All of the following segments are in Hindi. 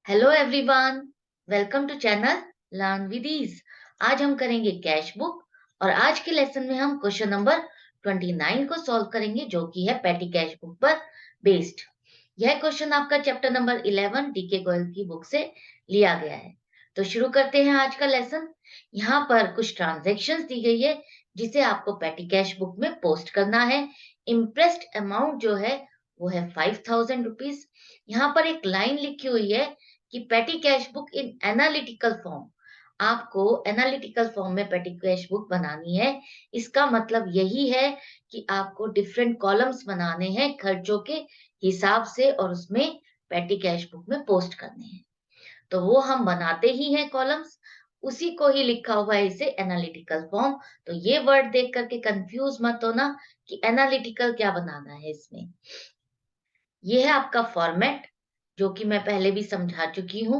Hello everyone, welcome to channel learn with ease. आज हम करेंगे कैश बुक और आज के लेसन में हम क्वेश्चन नंबर 29 को सॉल्व करेंगे जो कि है पेटी कैश बुक पर बेस्ड। यह क्वेश्चन आपका चैप्टर नंबर 11 डीके गोयल की बुक से लिया गया है। तो शुरू करते हैं आज का लेसन। यहाँ पर कुछ ट्रांजैक्शंस दी गई है जिसे आपको पेटी कैश बुक में पोस्ट करना है। इम्प्रेस्ड अमाउंट जो है वो है 5000 रुपीज। यहाँ पर एक लाइन लिखी हुई है कि पेटी cash book in analytical form. आपको एनालिटिकल फॉर्म में पेटी कैश बुक बनानी है। इसका मतलब यही है कि आपको डिफरेंट कॉलम्स बनाने हैं खर्चों के हिसाब से और उसमें पेटी कैश बुक में पोस्ट करने हैं। तो वो हम बनाते ही हैं कॉलम्स, उसी को ही लिखा हुआ है इसे एनालिटिकल फॉर्म। तो ये वर्ड देख करके कंफ्यूज मत होना कि एनालिटिकल क्या बनाना है इसमें। ये है आपका फॉर्मेट जो कि मैं पहले भी समझा चुकी हूँ।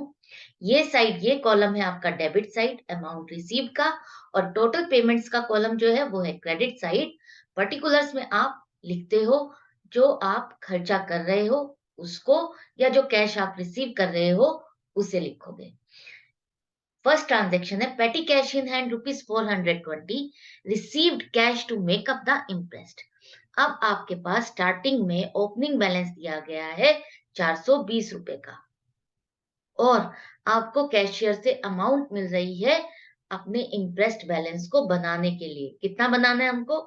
ये साइड, ये कॉलम है आपका डेबिट साइड अमाउंट रिसीव का, और टोटल पेमेंट्स का कॉलम जो है वो है क्रेडिट साइड। पर्टिकुलर्स में आप लिखते हो जो आप खर्चा कर रहे हो उसको, या जो कैश आप रिसीव कर रहे हो उसे लिखोगे। फर्स्ट ट्रांजेक्शन है petty cash in hand ₹420 received cash to make up the interest. अब आपके पास स्टार्टिंग में ओपनिंग बैलेंस दिया गया है 420 रुपए का, और आपको कैशियर से अमाउंट मिल रही है अपने इंटरेस्ट बैलेंस को बनाने के लिए। कितना बनाना है हमको?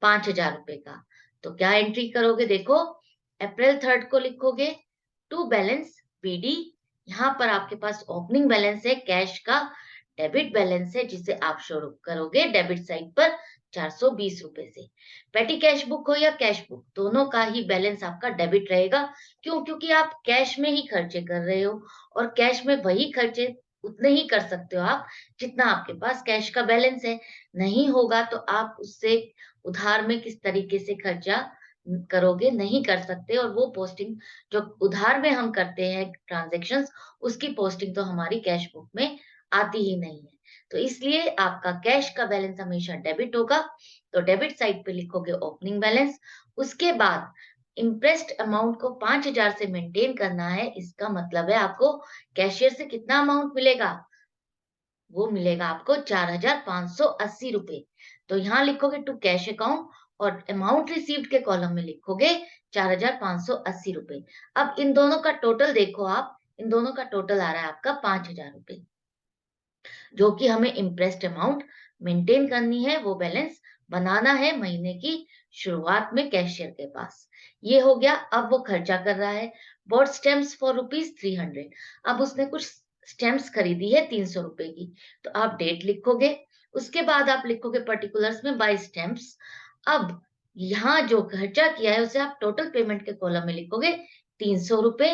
5000 रुपए का। तो क्या एंट्री करोगे? देखो, अप्रैल 3 को लिखोगे टू बैलेंस पीडी। यहाँ पर आपके पास ओपनिंग बैलेंस है कैश का, डेबिट बैलेंस है जिसे आप शो करोगे डेबिट साइड पर 420 रुपए से। पेटी कैश बुक हो या कैश बुक, दोनों का ही बैलेंस आपका डेबिट रहेगा। क्यों? क्योंकि आप कैश में ही खर्चे कर रहे हो, और कैश में वही खर्चे उतने ही कर सकते हो आप जितना आपके पास कैश का बैलेंस है। नहीं होगा तो आप उससे उधार में किस तरीके से खर्चा करोगे? नहीं कर सकते। और वो पोस्टिंग जो उधार में हम करते हैं ट्रांजैक्शंस, उसकी पोस्टिंग तो हमारी कैश बुक में आती ही नहीं है। तो इसलिए आपका कैश का बैलेंस हमेशा डेबिट होगा। तो डेबिट साइड पे लिखोगे ओपनिंग बैलेंस। उसके बाद इम्प्रेस्ड अमाउंट को 5000 से मेंटेन करना है। इसका मतलब है आपको कैशियर से कितना अमाउंट मिलेगा? वो मिलेगा आपको 4580 रुपए। तो यहाँ लिखोगे टू कैश अकाउंट, और अमाउंट रिसीव्ड के कॉलम में लिखोगे 4580 रुपए। अब इन दोनों का टोटल देखो आप, इन दोनों का टोटल आ रहा है आपका 5000 रुपए, जो कि हमें इम्प्रेस्ड अमाउंट मेंटेन करनी है, वो बैलेंस बनाना है महीने की शुरुआत में कैशियर के पास। ये हो गया। अब वो खर्चा कर रहा है, बॉट स्टैम्प्स फॉर ₹300। अब उसने कुछ स्टैम्प्स खरीदी है 300 रुपए की। तो आप डेट लिखोगे, उसके बाद आप लिखोगे पर्टिकुलर्स में बाय स्टैम्प्स। अब यहाँ जो खर्चा किया है उसे आप टोटल पेमेंट के कॉलम में लिखोगे 300 रुपए।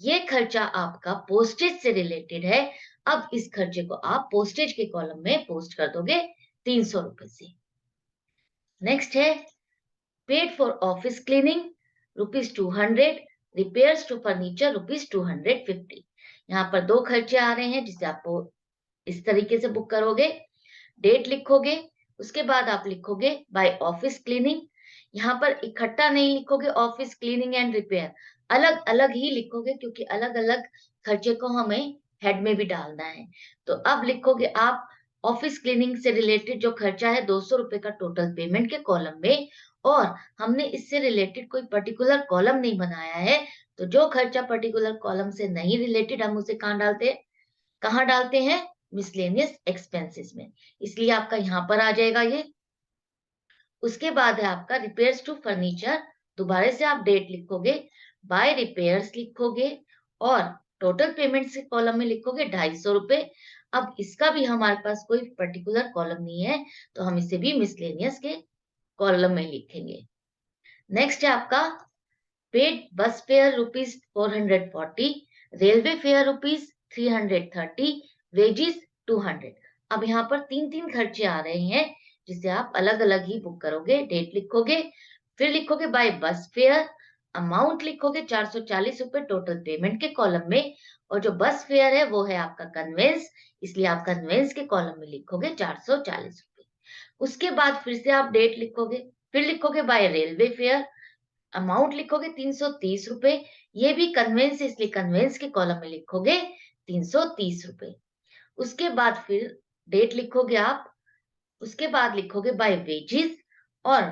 ये खर्चा आपका पोस्टेज से रिलेटेड है। अब इस खर्चे को आप पोस्टेज के कॉलम में पोस्ट कर दोगे 300 रुपए से। नेक्स्ट है paid for office cleaning ₹200, repairs to furniture ₹250। यहाँ पर दो खर्चे आ रहे हैं जिसे आपको इस तरीके से बुक करोगे। डेट लिखोगे, उसके बाद आप लिखोगे बाय ऑफिस क्लीनिंग। यहाँ पर इकट्ठा नहीं लिखोगे ऑफिस क्लीनिंग एंड रिपेयर, अलग अलग ही लिखोगे क्योंकि अलग अलग खर्चे को हमें हेड में भी डालना है। तो अब लिखोगे आप ऑफिस क्लीनिंग से रिलेटेड जो खर्चा है 200 रुपए का टोटल पेमेंट के कॉलम में, और हमने इससे रिलेटेड कोई पर्टिकुलर कॉलम नहीं बनाया है। तो जो खर्चा पर्टिकुलर कॉलम से नहीं रिलेटेड हम उसे कहाँ डालते हैं? मिसलेनियस एक्सपेंसेस में। इसलिए आपका यहाँ पर आ जाएगा ये। उसके बाद है आपका रिपेयर्स टू फर्नीचर। दोबारा से आप डेट लिखोगे, बाय रिपेयर्स लिखोगे, और टोटल पेमेंट्स के कॉलम में लिखोगे 250 रुपए। अब इसका भी हमारे पास कोई पर्टिकुलर कॉलम नहीं है, तो हम इसे भी मिसलेनियस के कॉलम में लिखेंगे। नेक्स्ट है आपका पेड बस फेयर ₹440, रेलवे फेयर ₹330, वेजिस 200। अब यहाँ पर तीन तीन खर्चे आ रहे हैं जिसे आप अलग अलग ही बुक करोगे। डेट लिखोगे, फिर लिखोगे बाय बस फेयर, अमाउंट लिखोगे 440 रुपए टोटल पेमेंट के कॉलम में, और जो बस फेयर है वो है आपका कन्वेंस, इसलिए आप कन्वेंस के कॉलम में लिखोगे 440 रुपए। उसके बाद फिर से आप डेट लिखोगे, फिर लिखोगे बाय रेलवे फेयर, अमाउंट लिखोगे 330 रुपए। ये भी कन्वेंस, इसलिए कन्वेंस के कॉलम में लिखोगे 330 रुपए। उसके बाद फिर डेट लिखोगे आप। उसके बाद लिखोगे बाय वेजेस और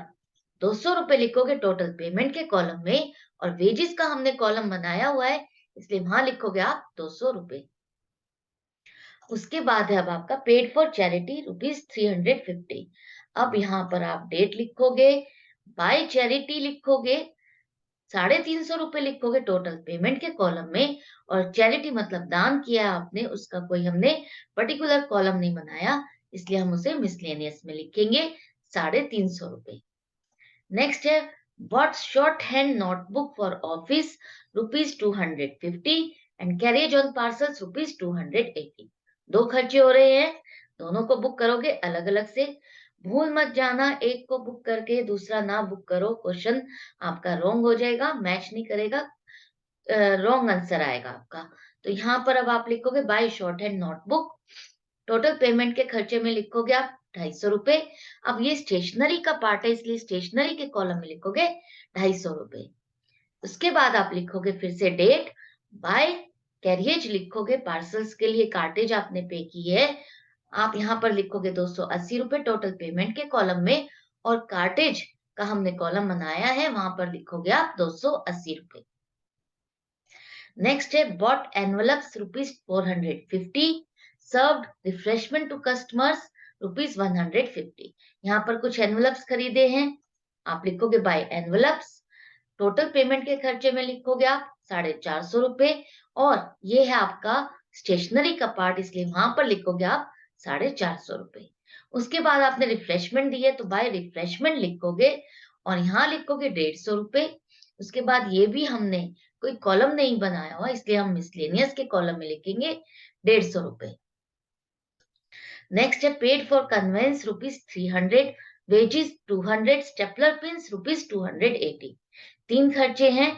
200 रुपए लिखोगे टोटल पेमेंट के कॉलम में, और वेजेस का हमने कॉलम बनाया हुआ है इसलिए वहां लिखोगे आप 200 रुपए। उसके बाद है अब आपका पेड फॉर चैरिटी ₹350। अब यहाँ पर आप डेट लिखोगे, बाय चैरिटी लिखोगे, 350 रुपए लिखोगे टोटल पेमेंट के कॉलम में, और चैरिटी मतलब दान किया आपने, उसका कोई हमने पर्टिकुलर कॉलम नहीं बनाया इसलिए हम उसे मिसलेनियस में लिखेंगे 350 रुपए। नेक्स्ट है bought shorthand notebook for office ₹250 and carriage on parcels ₹280। दो खर्चे हो रहे हैं, दोनों को बुक करोगे अलग अलग से। भूल मत जाना, एक को बुक करके दूसरा ना बुक करो, क्वेश्चन आपका रॉन्ग हो जाएगा, मैच नहीं करेगा, रॉन्ग आंसर आएगा आपका। तो यहाँ पर अब आप लिखोगे buy shorthand notebook, total payment के खर्चे में लिखोगे आप 250 रुपए। अब ये स्टेशनरी का पार्ट है इसलिए स्टेशनरी के कॉलम में लिखोगे 250 रुपए। उसके बाद आप लिखोगे फिर से डेट, बाय कैरियज लिखोगे, पार्सल्स के लिए कार्टेज आपने पे की है, आप यहाँ पर लिखोगे 280 रुपए टोटल पेमेंट के कॉलम में, और कार्टेज का हमने कॉलम बनाया है वहां पर लिखोगे आप 280 रुपए। नेक्स्ट है bought envelopes ₹450, served refreshment to customers ₹150। यहाँ पर कुछ एनवलप्स खरीदे हैं, आप लिखोगे बाय एनवलप्स, टोटल पेमेंट के खर्चे में लिखोगे आप 450 रुपए, और ये है आपका स्टेशनरी का पार्ट इसलिए वहां पर लिखोगे आप 450 रुपए। उसके बाद आपने रिफ्रेशमेंट दी है तो बाय रिफ्रेशमेंट लिखोगे, और यहाँ लिखोगे 150 रुपए। उसके बाद ये भी हमने कोई कॉलम नहीं बनाया हुआ इसलिए हम मिसलेनियस के कॉलम में लिखेंगे 150 रुपए। नेक्स्ट है paid for conveyance ₹300, wages 200, stapler pins ₹280। तीन खर्चे हैं,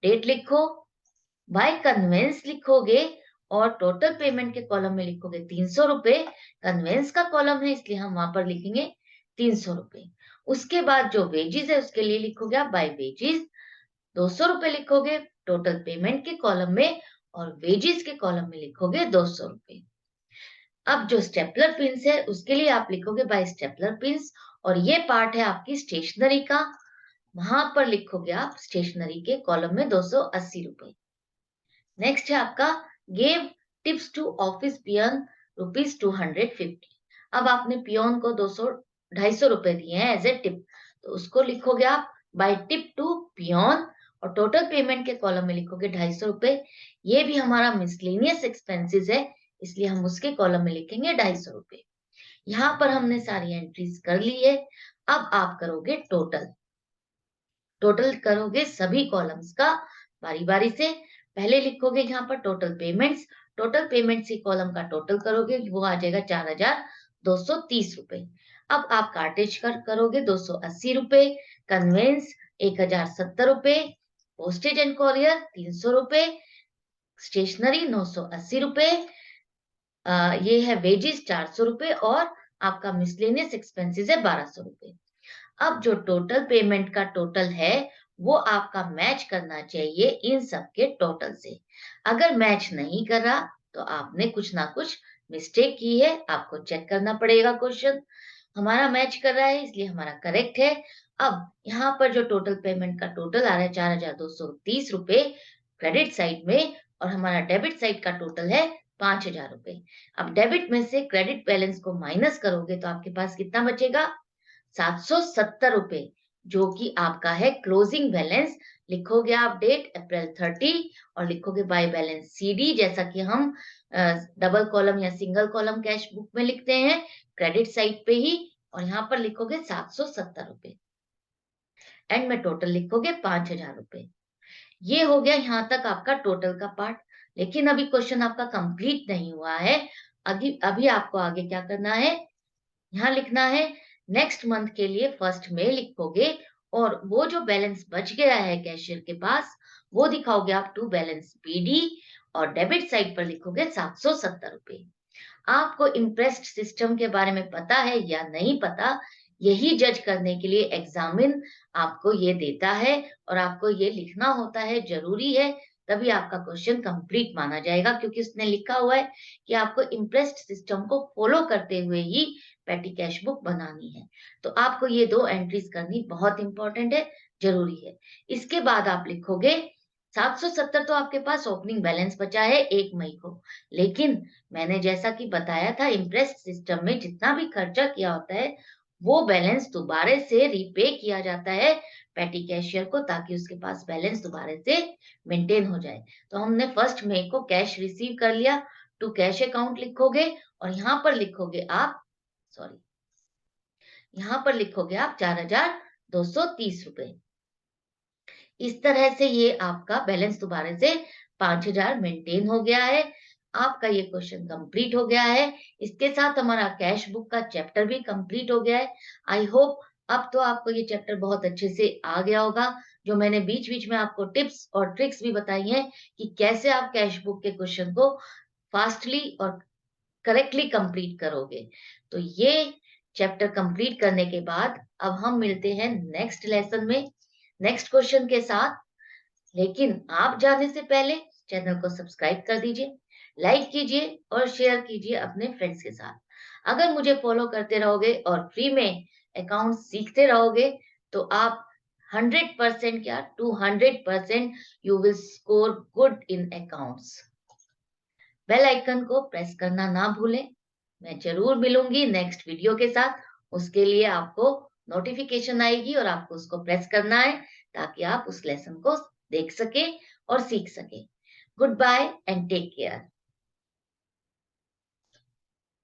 डेट लिखो, बाय कन्वेंस लिखोगे, और टोटल पेमेंट के कॉलम में लिखोगे 300 रुपए। कन्वेंस का कॉलम है इसलिए हम वहां पर लिखेंगे 300 रुपए। उसके बाद जो वेजेस है उसके लिए लिखोगे आप बाय वेजेस, 200 रुपए लिखोगे टोटल पेमेंट के कॉलम में, और वेजेस के कॉलम में लिखोगे 200 रुपए। अब जो स्टेपलर पिन्स है उसके लिए आप लिखोगे बाय स्टेपलर पिन्स, और ये पार्ट है आपकी स्टेशनरी का, वहां पर लिखोगे आप स्टेशनरी के कॉलम में 280 रुपए। नेक्स्ट है आपका गिव टिप्स टू ऑफिस पियन ₹250। अब आपने पियोन को 250 रुपए दिए हैं एज ए टिप, तो उसको लिखोगे आप बाय टिप टू पियोन, और टोटल पेमेंट के कॉलम में लिखोगे 250 रुपए। ये भी हमारा मिसलेनियस एक्सपेंसेस है इसलिए हम उसके कॉलम में लिखेंगे 250 रुपए। यहाँ पर हमने सारी एंट्रीज कर ली है। अब आप करोगे टोटल, टोटल करोगे सभी कॉलम्स का बारी बारी से। पहले लिखोगे यहाँ पर टोटल पेमेंट्स की कॉलम का टोटल करोगे, वो आ जाएगा 4230 रुपए। अब आप कार्टेज करोगे 280 रुपए, कन्वेंस 1070 रुपए, पोस्टेज एंड कॉरियर 300 रुपए, स्टेशनरी 980 रुपए, ये है वेजेस 400 रुपए, और आपका मिसलेनियस एक्सपेंसेस है 1200 रुपए। अब जो टोटल पेमेंट का टोटल है वो आपका मैच करना चाहिए इन सब के टोटल से। अगर मैच नहीं कर रहा तो आपने कुछ ना कुछ मिस्टेक की है, आपको चेक करना पड़ेगा क्वेश्चन। हमारा मैच कर रहा है इसलिए हमारा करेक्ट है। अब यहाँ पर जो टोटल पेमेंट का टोटल आ रहा है 4230 रुपए क्रेडिट साइड में, और हमारा डेबिट साइड का टोटल है 5000 रुपए। अब डेबिट में से क्रेडिट बैलेंस को माइनस करोगे तो आपके पास कितना बचेगा? 770 रुपए, जो कि आपका है क्लोजिंग बैलेंस। लिखोगे आप डेट अप्रैल 30, और लिखोगे बाय बैलेंस सीडी, जैसा कि हम डबल कॉलम या सिंगल कॉलम कैश बुक में लिखते हैं क्रेडिट साइड पे ही, और यहाँ पर लिखोगे 770 रुपए। एंड में टोटल लिखोगे 5000 रुपए। ये हो गया यहाँ तक आपका टोटल का पार्ट। लेकिन अभी क्वेश्चन आपका कंप्लीट नहीं हुआ है। अभी अभी आपको आगे क्या करना है, यहाँ लिखना है नेक्स्ट मंथ के लिए 1 मई लिखोगे, और वो जो बैलेंस बच गया है कैशियर के पास वो दिखाओगे आप टू बैलेंस पीडी, और डेबिट साइड पर लिखोगे 770 रुपए। आपको इम्प्रेस्ड सिस्टम के बारे में पता है या नहीं पता, यही जज करने के लिए एग्जामिन आपको ये देता है और आपको ये लिखना होता है, ज़रूरी है, तभी आपका क्वेश्चन कंप्लीट माना जाएगा क्योंकि उसने लिखा हुआ है कि आपको इम्प्रेस्ड सिस्टम को फॉलो करते हुए ही पेटी कैश बुक बनानी है। तो आपको ये 2 एंट्रीज करनी बहुत इंपॉर्टेंट है, ज़रूरी है। इसके बाद आप लिखोगे 770 तो आपके पास ओपनिंग बैलेंस बचा है 1 मई को, लेकिन मैंने जैसा कि बताया था इम्प्रेस्ड सिस्टम में जितना भी खर्चा किया होता है, वो बैलेंस दोबारा से रीपे किया जाता है पेटी कैशियर को ताकि उसके पास बैलेंस दोबारा से मेंटेन हो जाए। तो हमने 1 मई को कैश रिसीव कर लिया, टू कैश अकाउंट लिखोगे और यहाँ पर लिखोगे आप सॉरी यहाँ पर लिखोगे आप 4,230 रुपए। इस तरह से ये आपका बैलेंस दोबारा से 5,000 मेंटेन हो गया है। आपका ये क्वेश्चन कंप्लीट हो गया है। इसके साथ हमारा कैश बुक का चैप्टर भी कंप्लीट हो गया है। आई होप अब तो आपको ये चैप्टर बहुत अच्छे से आ गया होगा। जो मैंने बीच-बीच में आपको टिप्स और ट्रिक्स भी बताई हैं कि कैसे आप कैश बुक के क्वेश्चन को फास्टली और करेक्टली कंप्लीट करोगे। तो ये चैप्टर कंप्लीट करने के बाद अब हम मिलते हैं नेक्स्ट लेसन में, नेक्स्ट क्वेश्चन के साथ। लेकिन आप जाने से पहले चैनल को सब्सक्राइब कर दीजिए, लाइक कीजिए और शेयर कीजिए अपने फ्रेंड्स के साथ। अगर मुझे फॉलो करते रहोगे और फ्री में अकाउंट सीखते रहोगे, तो आप 100% क्या 200% you will score good in accounts. Bell icon को प्रेस करना ना भूलें। मैं ज़रूर मिलूँगी नेक्स्ट वीडियो के साथ। उसके लिए आपको नोटिफ़िकेशन आएगी और आपको उसको प्रेस करना है ताकि आप उस लेसन को देख सकें और सीख सकें। Goodbye and take care.